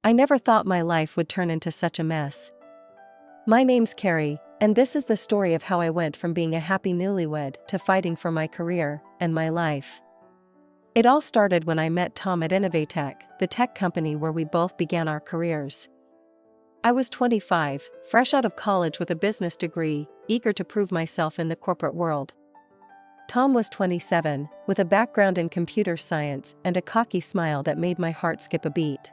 I never thought my life would turn into such a mess. My name's Carrie, and this is the story of how I went from being a happy newlywed to fighting for my career and my life. It all started when I met Tom at Innovatech, the tech company where we both began our careers. I was 25, fresh out of college with a business degree, eager to prove myself in the corporate world. Tom was 27, with a background in computer science and a cocky smile that made my heart skip a beat.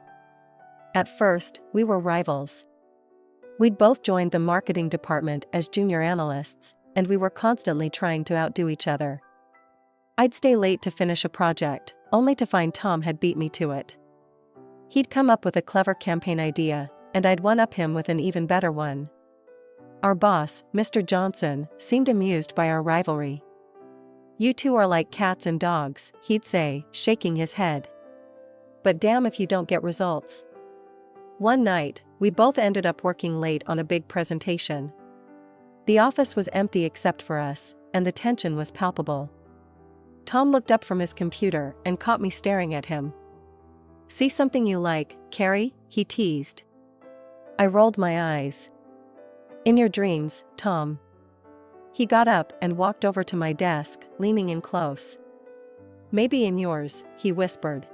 At first, we were rivals. We'd both joined the marketing department as junior analysts, and we were constantly trying to outdo each other. I'd stay late to finish a project, only to find Tom had beat me to it. He'd come up with a clever campaign idea, and I'd one-up him with an even better one. Our boss, Mr. Johnson, seemed amused by our rivalry. "You two are like cats and dogs," he'd say, shaking his head. "But damn if you don't get results." One night, we both ended up working late on a big presentation. The office was empty except for us, and the tension was palpable. Tom looked up from his computer and caught me staring at him. "See something you like, Carrie?" he teased. I rolled my eyes. "In your dreams, Tom." He got up and walked over to my desk, leaning in close. "Maybe in yours," he whispered.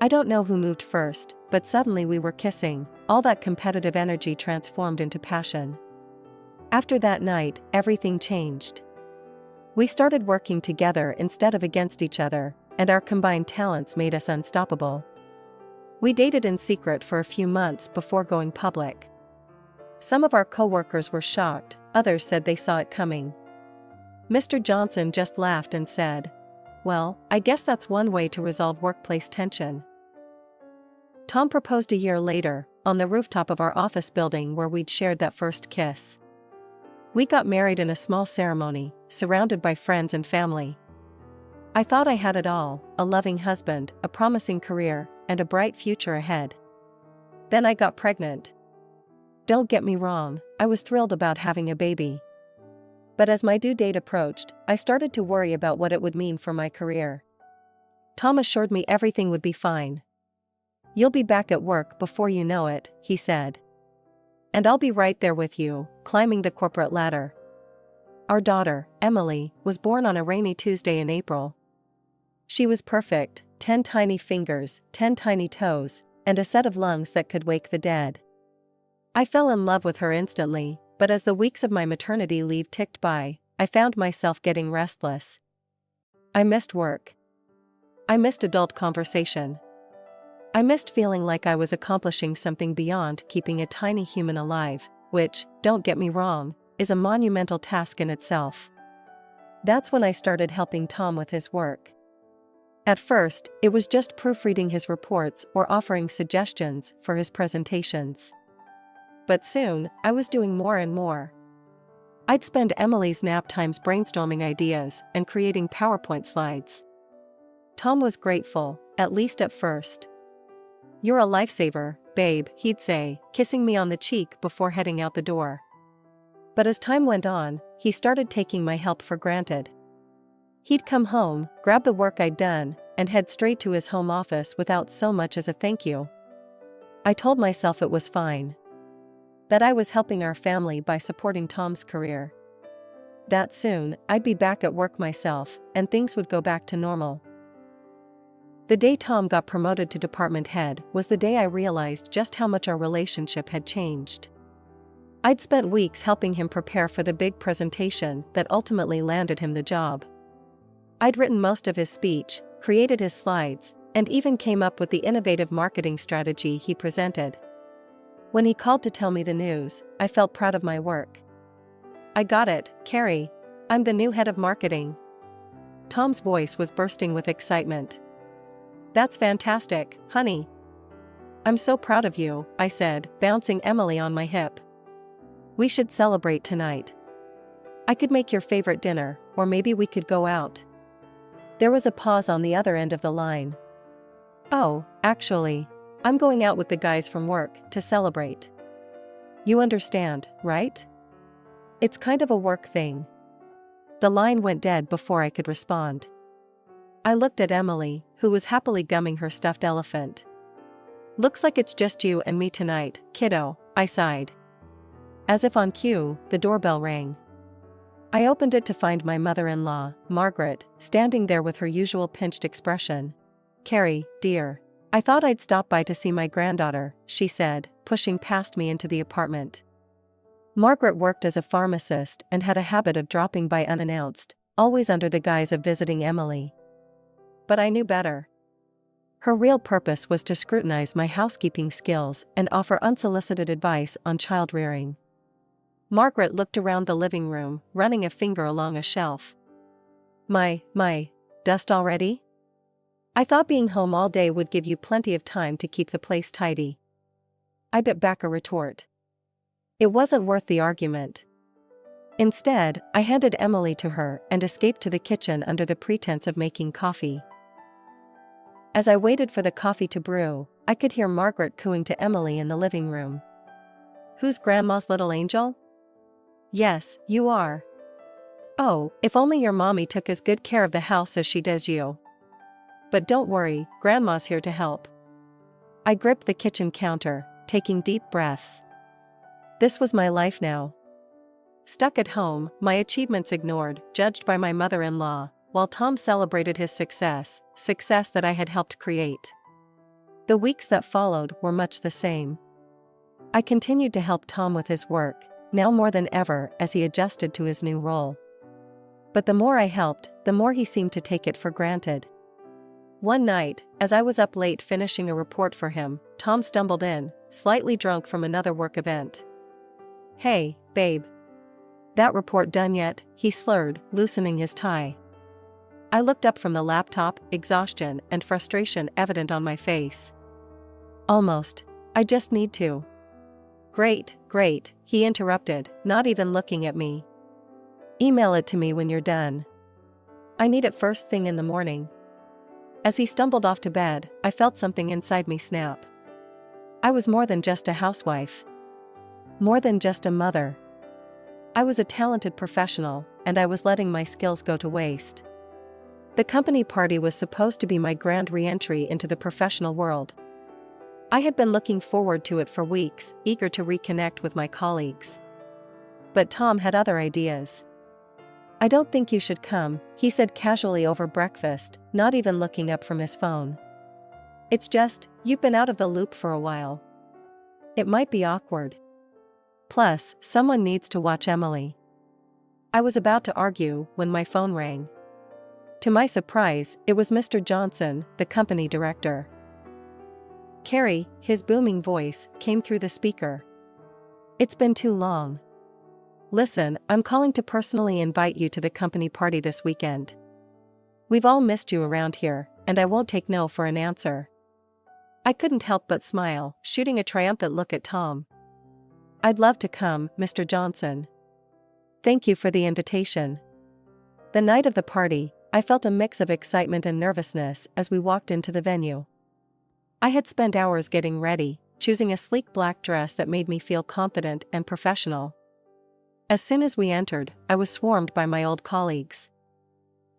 I don't know who moved first, but suddenly we were kissing. All that competitive energy transformed into passion. After that night, everything changed. We started working together instead of against each other, and our combined talents made us unstoppable. We dated in secret for a few months before going public. Some of our coworkers were shocked, others said they saw it coming. Mr. Johnson just laughed and said, "Well, I guess that's one way to resolve workplace tension." Tom proposed a year later, on the rooftop of our office building where we'd shared that first kiss. We got married in a small ceremony, surrounded by friends and family. I thought I had it all: a loving husband, a promising career, and a bright future ahead. Then I got pregnant. Don't get me wrong, I was thrilled about having a baby. But as my due date approached, I started to worry about what it would mean for my career. Tom assured me everything would be fine. "You'll be back at work before you know it," he said. "And I'll be right there with you, climbing the corporate ladder." Our daughter, Emily, was born on a rainy Tuesday in April. She was perfect, 10 tiny fingers, 10 tiny toes, and a set of lungs that could wake the dead. I fell in love with her instantly, but as the weeks of my maternity leave ticked by, I found myself getting restless. I missed work. I missed adult conversation. I missed feeling like I was accomplishing something beyond keeping a tiny human alive, which, don't get me wrong, is a monumental task in itself. That's when I started helping Tom with his work. At first, it was just proofreading his reports or offering suggestions for his presentations. But soon, I was doing more and more. I'd spend Emily's nap times brainstorming ideas and creating PowerPoint slides. Tom was grateful, at least at first. "You're a lifesaver, babe," he'd say, kissing me on the cheek before heading out the door. But as time went on, he started taking my help for granted. He'd come home, grab the work I'd done, and head straight to his home office without so much as a thank you. I told myself it was fine. That I was helping our family by supporting Tom's career. That soon, I'd be back at work myself, and things would go back to normal. The day Tom got promoted to department head was the day I realized just how much our relationship had changed. I'd spent weeks helping him prepare for the big presentation that ultimately landed him the job. I'd written most of his speech, created his slides, and even came up with the innovative marketing strategy he presented. When he called to tell me the news, I felt proud of my work. "I got it, Carrie. I'm the new head of marketing." Tom's voice was bursting with excitement. "That's fantastic, honey." "I'm so proud of you," I said, bouncing Emily on my hip. "We should celebrate tonight. I could make your favorite dinner, or maybe we could go out." There was a pause on the other end of the line. "Oh, actually, I'm going out with the guys from work to celebrate. You understand, right? It's kind of a work thing." The line went dead before I could respond. I looked at Emily, who was happily gumming her stuffed elephant. Looks like it's just you and me tonight, kiddo, I sighed. As if on cue, the doorbell rang. I opened it to find my mother-in-law, Margaret, standing there with her usual pinched expression. "Carrie, dear. I thought I'd stop by to see my granddaughter," she said, pushing past me into the apartment. Margaret worked as a pharmacist and had a habit of dropping by unannounced, always under the guise of visiting Emily. But I knew better. Her real purpose was to scrutinize my housekeeping skills and offer unsolicited advice on child-rearing. Margaret looked around the living room, running a finger along a shelf. My, dust already? I thought being home all day would give you plenty of time to keep the place tidy." I bit back a retort. It wasn't worth the argument. Instead, I handed Emily to her and escaped to the kitchen under the pretense of making coffee. As I waited for the coffee to brew, I could hear Margaret cooing to Emily in the living room. "Who's Grandma's little angel?" "Yes, you are. Oh, if only your mommy took as good care of the house as she does you. But don't worry, Grandma's here to help." I gripped the kitchen counter, taking deep breaths. This was my life now. Stuck at home, my achievements ignored, judged by my mother-in-law, while Tom celebrated his success that I had helped create. The weeks that followed were much the same. I continued to help Tom with his work, now more than ever as he adjusted to his new role. But the more I helped, the more he seemed to take it for granted. One night, as I was up late finishing a report for him, Tom stumbled in, slightly drunk from another work event. "Hey, babe. That report done yet?" he slurred, loosening his tie. I looked up from the laptop, exhaustion and frustration evident on my face. "Almost. I just need to." Great, he interrupted, not even looking at me. "Email it to me when you're done. I need it first thing in the morning." As he stumbled off to bed, I felt something inside me snap. I was more than just a housewife. More than just a mother. I was a talented professional, and I was letting my skills go to waste. The company party was supposed to be my grand re-entry into the professional world. I had been looking forward to it for weeks, eager to reconnect with my colleagues. But Tom had other ideas. "I don't think you should come," he said casually over breakfast, not even looking up from his phone. "It's just, you've been out of the loop for a while. It might be awkward. Plus, someone needs to watch Emily." I was about to argue when my phone rang. To my surprise, it was Mr. Johnson, the company director. "Carrie," his booming voice came through the speaker. "It's been too long. Listen, I'm calling to personally invite you to the company party this weekend. We've all missed you around here, and I won't take no for an answer." I couldn't help but smile, shooting a triumphant look at Tom. "I'd love to come, Mr. Johnson. Thank you for the invitation." The night of the party, I felt a mix of excitement and nervousness as we walked into the venue. I had spent hours getting ready, choosing a sleek black dress that made me feel confident and professional. As soon as we entered, I was swarmed by my old colleagues.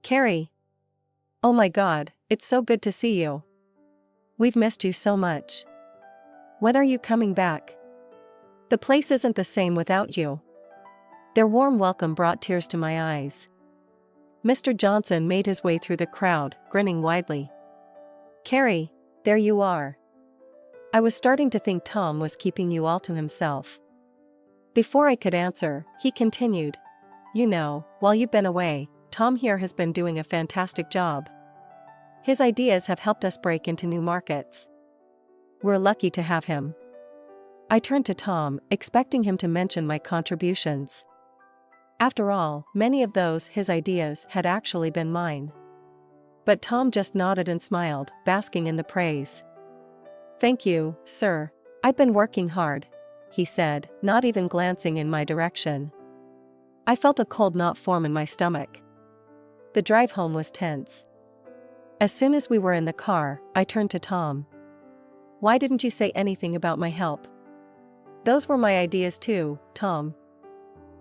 "Carrie! Oh my God, it's so good to see you. We've missed you so much. When are you coming back? The place isn't the same without you." Their warm welcome brought tears to my eyes. Mr. Johnson made his way through the crowd, grinning widely. "Carrie, there you are. I was starting to think Tom was keeping you all to himself." Before I could answer, he continued, "You know, while you've been away, Tom here has been doing a fantastic job. His ideas have helped us break into new markets. We're lucky to have him." I turned to Tom, expecting him to mention my contributions. After all, many of those his ideas had actually been mine. But Tom just nodded and smiled, basking in the praise. "Thank you, sir. I've been working hard," he said, not even glancing in my direction. I felt a cold knot form in my stomach. The drive home was tense. As soon as we were in the car, I turned to Tom. "Why didn't you say anything about my help?" "Those were my ideas too, Tom."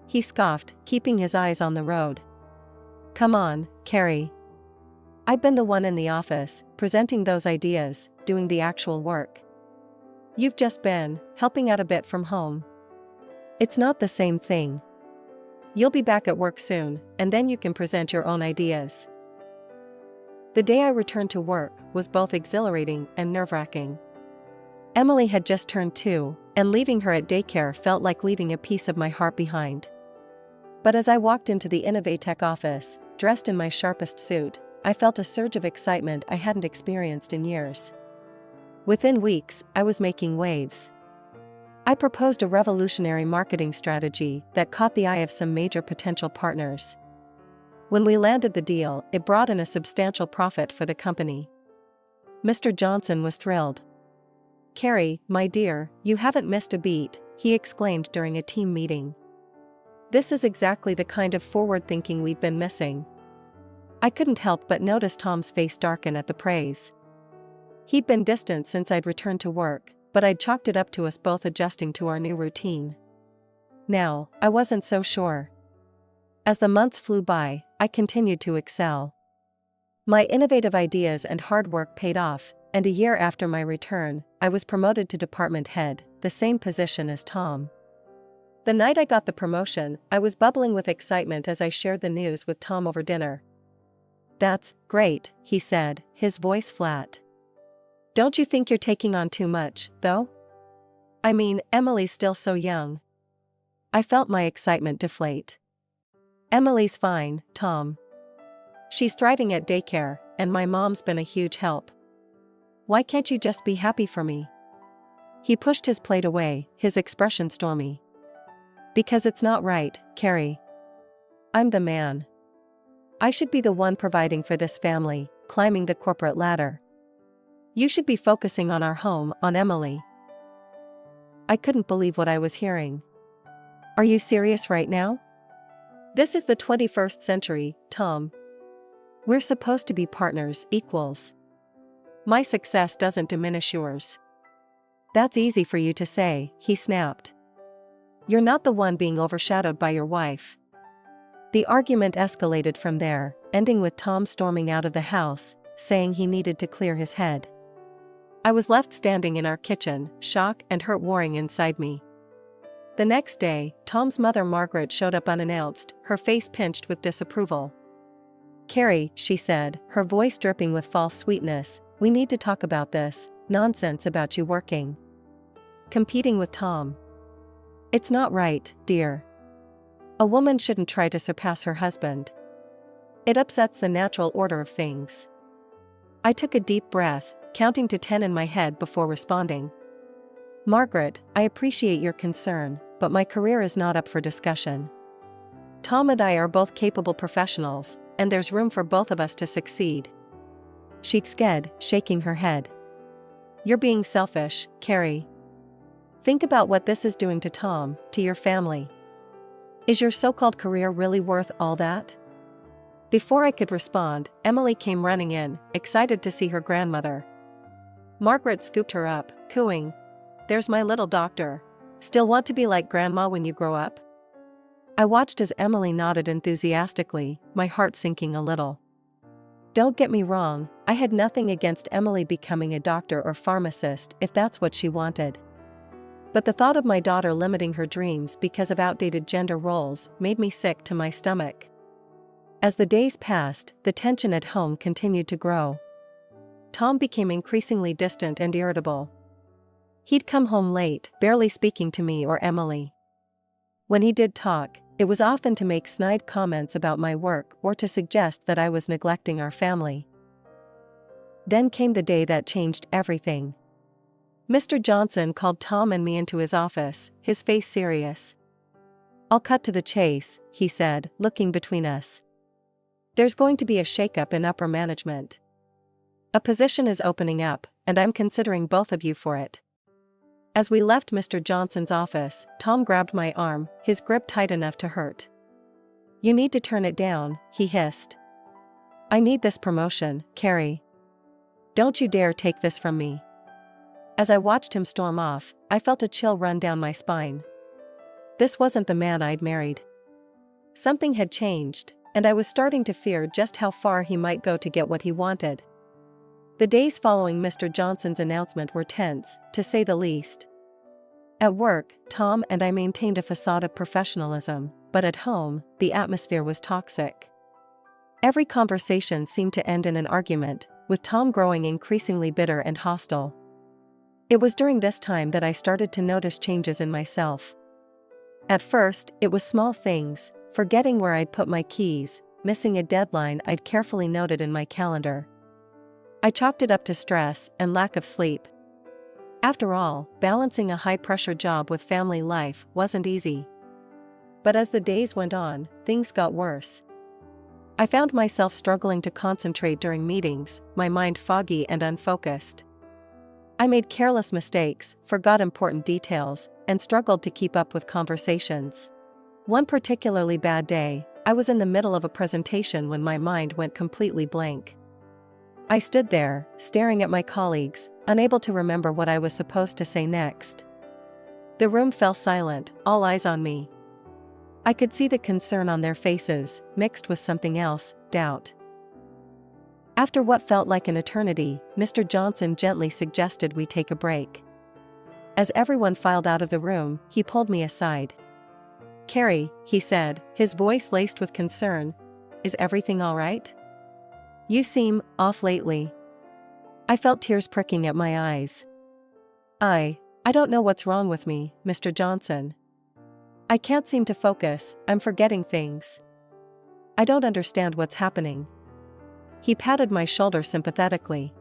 He scoffed, keeping his eyes on the road. "Come on, Carrie. I've been the one in the office, presenting those ideas, doing the actual work. You've just been helping out a bit from home. It's not the same thing. You'll be back at work soon, and then you can present your own ideas. The day I returned to work was both exhilarating and nerve-wracking. Emily had just turned 2, and leaving her at daycare felt like leaving a piece of my heart behind. But as I walked into the Innovatech office, dressed in my sharpest suit, I felt a surge of excitement I hadn't experienced in years. Within weeks, I was making waves. I proposed a revolutionary marketing strategy that caught the eye of some major potential partners. When we landed the deal, it brought in a substantial profit for the company. Mr. Johnson was thrilled. "Carrie, my dear, you haven't missed a beat," he exclaimed during a team meeting. "This is exactly the kind of forward thinking we've been missing." I couldn't help but notice Tom's face darken at the praise. He'd been distant since I'd returned to work, but I'd chalked it up to us both adjusting to our new routine. Now, I wasn't so sure. As the months flew by, I continued to excel. My innovative ideas and hard work paid off, and a year after my return, I was promoted to department head, the same position as Tom. The night I got the promotion, I was bubbling with excitement as I shared the news with Tom over dinner. "That's great," he said, his voice flat. "Don't you think you're taking on too much, though? I mean, Emily's still so young." I felt my excitement deflate. "Emily's fine, Tom. She's thriving at daycare, and my mom's been a huge help. Why can't you just be happy for me?" He pushed his plate away, his expression stormy. "Because it's not right, Carrie. I'm the man. I should be the one providing for this family, climbing the corporate ladder. You should be focusing on our home, on Emily." I couldn't believe what I was hearing. "Are you serious right now? This is the 21st century, Tom. We're supposed to be partners, equals. My success doesn't diminish yours." "That's easy for you to say," he snapped. "You're not the one being overshadowed by your wife." The argument escalated from there, ending with Tom storming out of the house, saying he needed to clear his head. I was left standing in our kitchen, shock and hurt warring inside me. The next day, Tom's mother Margaret showed up unannounced, her face pinched with disapproval. "Carrie," she said, her voice dripping with false sweetness, "we need to talk about this nonsense about you working. Competing with Tom. It's not right, dear. A woman shouldn't try to surpass her husband. It upsets the natural order of things." I took a deep breath, counting to 10 in my head before responding. "Margaret, I appreciate your concern, but my career is not up for discussion. Tom and I are both capable professionals, and there's room for both of us to succeed." She said, shaking her head. "You're being selfish, Carrie. Think about what this is doing to Tom, to your family. Is your so-called career really worth all that?" Before I could respond, Emily came running in, excited to see her grandmother. Margaret scooped her up, cooing, "There's my little doctor. Still want to be like Grandma when you grow up?" I watched as Emily nodded enthusiastically, my heart sinking a little. Don't get me wrong, I had nothing against Emily becoming a doctor or pharmacist if that's what she wanted. But the thought of my daughter limiting her dreams because of outdated gender roles made me sick to my stomach. As the days passed, the tension at home continued to grow. Tom became increasingly distant and irritable. He'd come home late, barely speaking to me or Emily. When he did talk, it was often to make snide comments about my work or to suggest that I was neglecting our family. Then came the day that changed everything. Mr. Johnson called Tom and me into his office, his face serious. "I'll cut to the chase," he said, looking between us. "There's going to be a shakeup in upper management. A position is opening up, and I'm considering both of you for it." As we left Mr. Johnson's office, Tom grabbed my arm, his grip tight enough to hurt. "You need to turn it down," he hissed. "I need this promotion, Carrie. Don't you dare take this from me." As I watched him storm off, I felt a chill run down my spine. This wasn't the man I'd married. Something had changed, and I was starting to fear just how far he might go to get what he wanted. The days following Mr. Johnson's announcement were tense, to say the least. At work, Tom and I maintained a facade of professionalism, but at home, the atmosphere was toxic. Every conversation seemed to end in an argument, with Tom growing increasingly bitter and hostile. It was during this time that I started to notice changes in myself. At first, it was small things, forgetting where I'd put my keys, missing a deadline I'd carefully noted in my calendar. I chalked it up to stress and lack of sleep. After all, balancing a high-pressure job with family life wasn't easy. But as the days went on, things got worse. I found myself struggling to concentrate during meetings, my mind foggy and unfocused. I made careless mistakes, forgot important details, and struggled to keep up with conversations. One particularly bad day, I was in the middle of a presentation when my mind went completely blank. I stood there, staring at my colleagues, unable to remember what I was supposed to say next. The room fell silent, all eyes on me. I could see the concern on their faces, mixed with something else, doubt. After what felt like an eternity, Mr. Johnson gently suggested we take a break. As everyone filed out of the room, he pulled me aside. "Carrie," he said, his voice laced with concern, "is everything all right? You seem off lately." I felt tears pricking at my eyes. I don't know what's wrong with me, Mr. Johnson. I can't seem to focus, I'm forgetting things. I don't understand what's happening." He patted my shoulder sympathetically.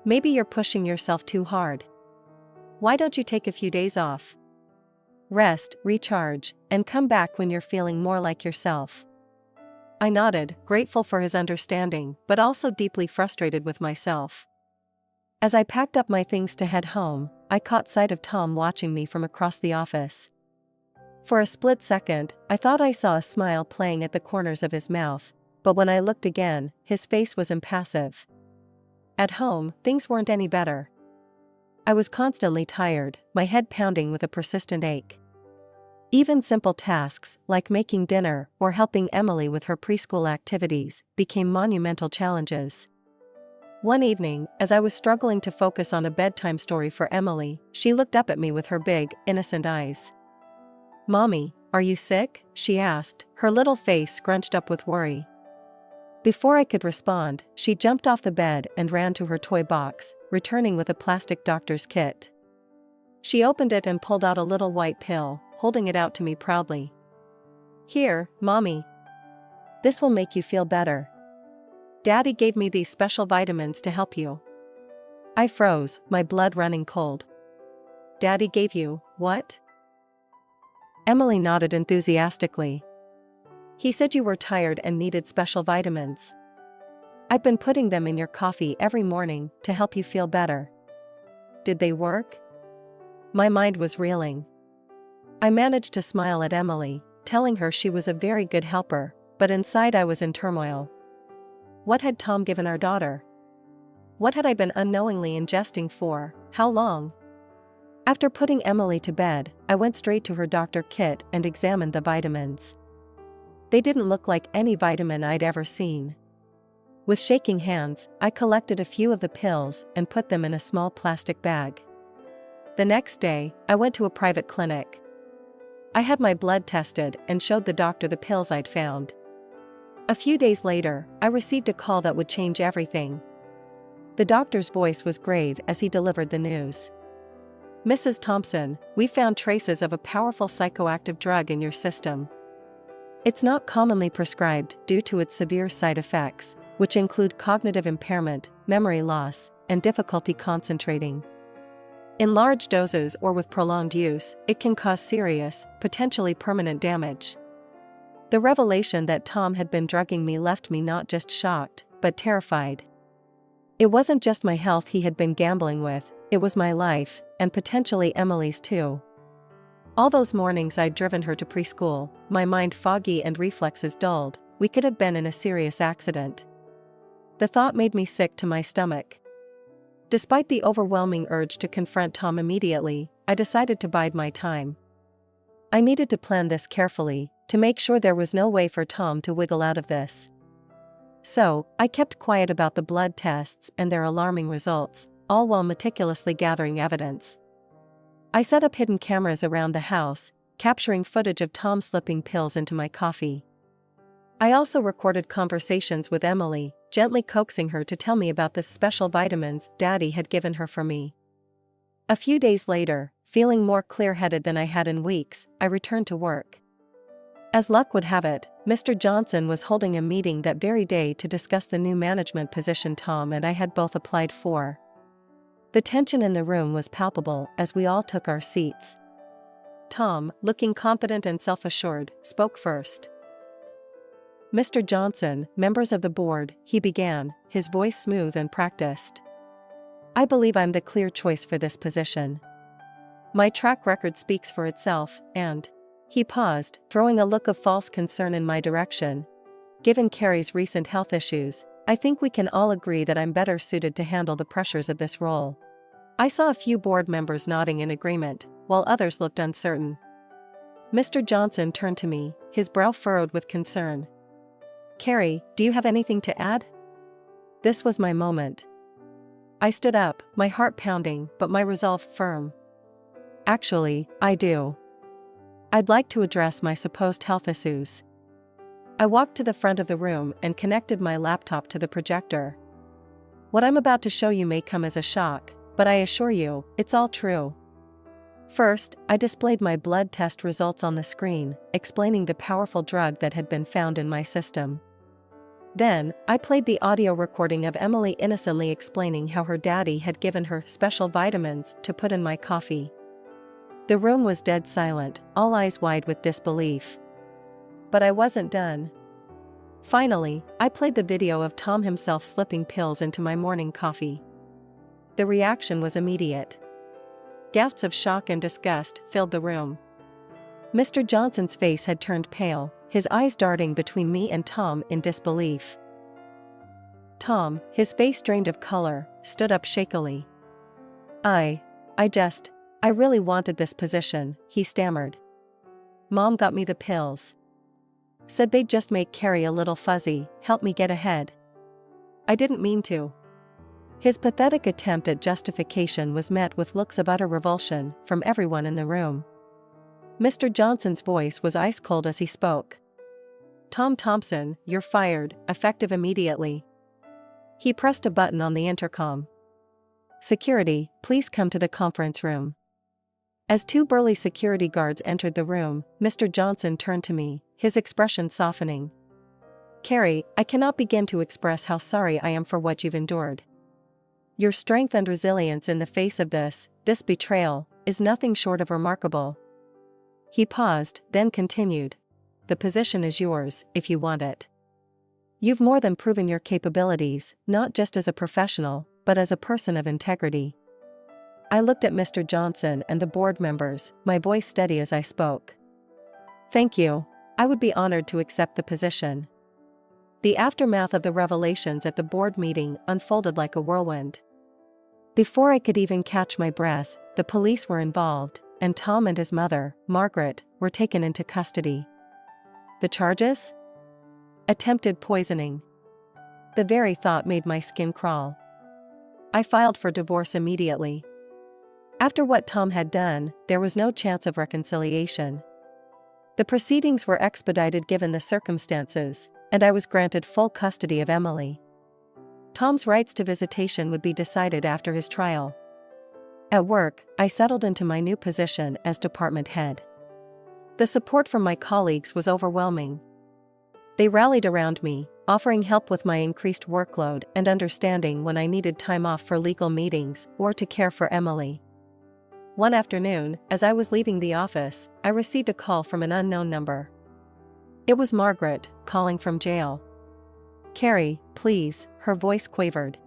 "Maybe you're pushing yourself too hard. Why don't you take a few days off? Rest, recharge, and come back when you're feeling more like yourself." I nodded, grateful for his understanding, but also deeply frustrated with myself. As I packed up my things to head home, I caught sight of Tom watching me from across the office. For a split second, I thought I saw a smile playing at the corners of his mouth, but when I looked again, his face was impassive. At home, things weren't any better. I was constantly tired, my head pounding with a persistent ache. Even simple tasks, like making dinner or helping Emily with her preschool activities, became monumental challenges. One evening, as I was struggling to focus on a bedtime story for Emily, she looked up at me with her big, innocent eyes. "Mommy, are you sick?" she asked, her little face scrunched up with worry. Before I could respond, she jumped off the bed and ran to her toy box, returning with a plastic doctor's kit. She opened it and pulled out a little white pill, holding it out to me proudly. "Here, Mommy. This will make you feel better. Daddy gave me these special vitamins to help you." I froze, my blood running cold. "Daddy gave you, what?" Emily nodded enthusiastically. "He said you were tired and needed special vitamins. I've been putting them in your coffee every morning to help you feel better." "Did they work?" My mind was reeling. I managed to smile at Emily, telling her she was a very good helper, but inside I was in turmoil. What had Tom given our daughter? What had I been unknowingly ingesting for, how long? After putting Emily to bed, I went straight to her doctor kit and examined the vitamins. They didn't look like any vitamin I'd ever seen. With shaking hands, I collected a few of the pills and put them in a small plastic bag. The next day, I went to a private clinic. I had my blood tested and showed the doctor the pills I'd found. A few days later, I received a call that would change everything. The doctor's voice was grave as he delivered the news. "Mrs. Thompson, we found traces of a powerful psychoactive drug in your system. It's not commonly prescribed due to its severe side effects, which include cognitive impairment, memory loss, and difficulty concentrating. In large doses or with prolonged use, it can cause serious, potentially permanent damage." The revelation that Tom had been drugging me left me not just shocked, but terrified. It wasn't just my health he had been gambling with, it was my life, and potentially Emily's too. All those mornings I'd driven her to preschool, my mind foggy and reflexes dulled, we could have been in a serious accident. The thought made me sick to my stomach. Despite the overwhelming urge to confront Tom immediately, I decided to bide my time. I needed to plan this carefully, to make sure there was no way for Tom to wiggle out of this. So, I kept quiet about the blood tests and their alarming results, all while meticulously gathering evidence. I set up hidden cameras around the house, capturing footage of Tom slipping pills into my coffee. I also recorded conversations with Emily, gently coaxing her to tell me about the special vitamins Daddy had given her for me. A few days later, feeling more clear-headed than I had in weeks, I returned to work. As luck would have it, Mr. Johnson was holding a meeting that very day to discuss the new management position Tom and I had both applied for. The tension in the room was palpable as we all took our seats. Tom, looking confident and self-assured, spoke first. "Mr. Johnson, members of the board," he began, his voice smooth and practiced. "I believe I'm the clear choice for this position. My track record speaks for itself, and..." He paused, throwing a look of false concern in my direction. "Given Carrie's recent health issues, I think we can all agree that I'm better suited to handle the pressures of this role." I saw a few board members nodding in agreement, while others looked uncertain. Mr. Johnson turned to me, his brow furrowed with concern. "Carrie, do you have anything to add?" This was my moment. I stood up, my heart pounding, but my resolve firm. "Actually, I do. I'd like to address my supposed health issues." I walked to the front of the room and connected my laptop to the projector. "What I'm about to show you may come as a shock, but I assure you, it's all true." First, I displayed my blood test results on the screen, explaining the powerful drug that had been found in my system. Then, I played the audio recording of Emily innocently explaining how her daddy had given her special vitamins to put in my coffee. The room was dead silent, all eyes wide with disbelief. But I wasn't done. Finally, I played the video of Tom himself slipping pills into my morning coffee. The reaction was immediate. Gasps of shock and disgust filled the room. Mr. Johnson's face had turned pale, his eyes darting between me and Tom in disbelief. Tom, his face drained of color, stood up shakily. I really wanted this position," he stammered. "Mom got me the pills. Said they'd just make Carrie a little fuzzy, help me get ahead. I didn't mean to." His pathetic attempt at justification was met with looks of utter revulsion from everyone in the room. Mr. Johnson's voice was ice cold as he spoke. "Tom Thompson, you're fired, effective immediately." He pressed a button on the intercom. "Security, please come to the conference room." As two burly security guards entered the room, Mr. Johnson turned to me, his expression softening. "Carrie, I cannot begin to express how sorry I am for what you've endured. Your strength and resilience in the face of this betrayal, is nothing short of remarkable." He paused, then continued. "The position is yours, if you want it. You've more than proven your capabilities, not just as a professional, but as a person of integrity." I looked at Mr. Johnson and the board members, my voice steady as I spoke. "Thank you. I would be honored to accept the position." The aftermath of the revelations at the board meeting unfolded like a whirlwind. Before I could even catch my breath, the police were involved, and Tom and his mother, Margaret, were taken into custody. The charges? Attempted poisoning. The very thought made my skin crawl. I filed for divorce immediately. After what Tom had done, there was no chance of reconciliation. The proceedings were expedited given the circumstances, and I was granted full custody of Emily. Tom's rights to visitation would be decided after his trial. At work, I settled into my new position as department head. The support from my colleagues was overwhelming. They rallied around me, offering help with my increased workload and understanding when I needed time off for legal meetings or to care for Emily. One afternoon, as I was leaving the office, I received a call from an unknown number. It was Margaret, calling from jail. "Carrie, please," her voice quavered.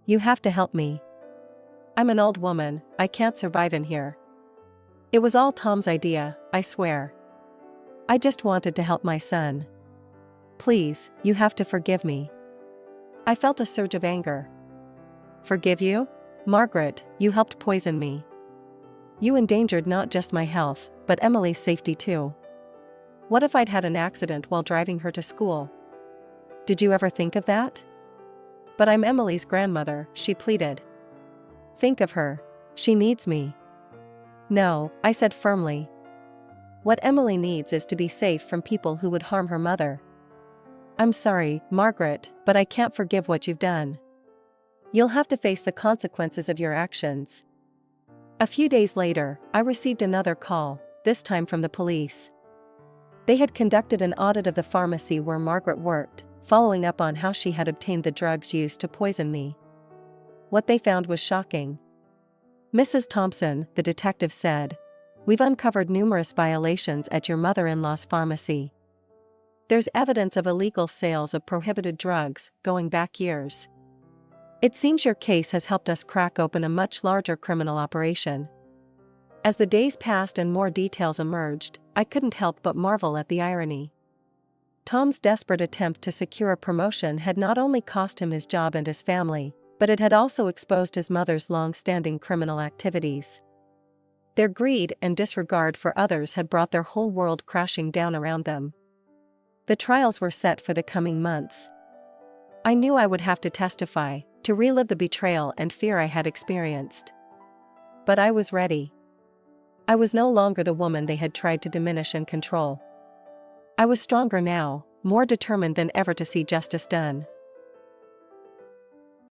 "You have to help me. I'm an old woman, I can't survive in here. It was all Tom's idea, I swear. I just wanted to help my son. Please, you have to forgive me." I felt a surge of anger. "Forgive you? Margaret, you helped poison me. You endangered not just my health, but Emily's safety too. What if I'd had an accident while driving her to school? Did you ever think of that? But I'm Emily's grandmother, she pleaded. Think of her. She needs me. No, I said firmly. What Emily needs is to be safe from people who would harm her mother. I'm sorry, Margaret, but I can't forgive what you've done. You'll have to face the consequences of your actions. A few days later, I received another call, this time from the police. They had conducted an audit of the pharmacy where Margaret worked, following up on how she had obtained the drugs used to poison me. What they found was shocking. Mrs. Thompson, the detective said, we've uncovered numerous violations at your mother-in-law's pharmacy. There's evidence of illegal sales of prohibited drugs going back years. It seems your case has helped us crack open a much larger criminal operation. As the days passed and more details emerged, I couldn't help but marvel at the irony. Tom's desperate attempt to secure a promotion had not only cost him his job and his family, but it had also exposed his mother's long-standing criminal activities. Their greed and disregard for others had brought their whole world crashing down around them. The trials were set for the coming months. I knew I would have to testify, to relive the betrayal and fear I had experienced. But I was ready. I was no longer the woman they had tried to diminish and control. I was stronger now, more determined than ever to see justice done.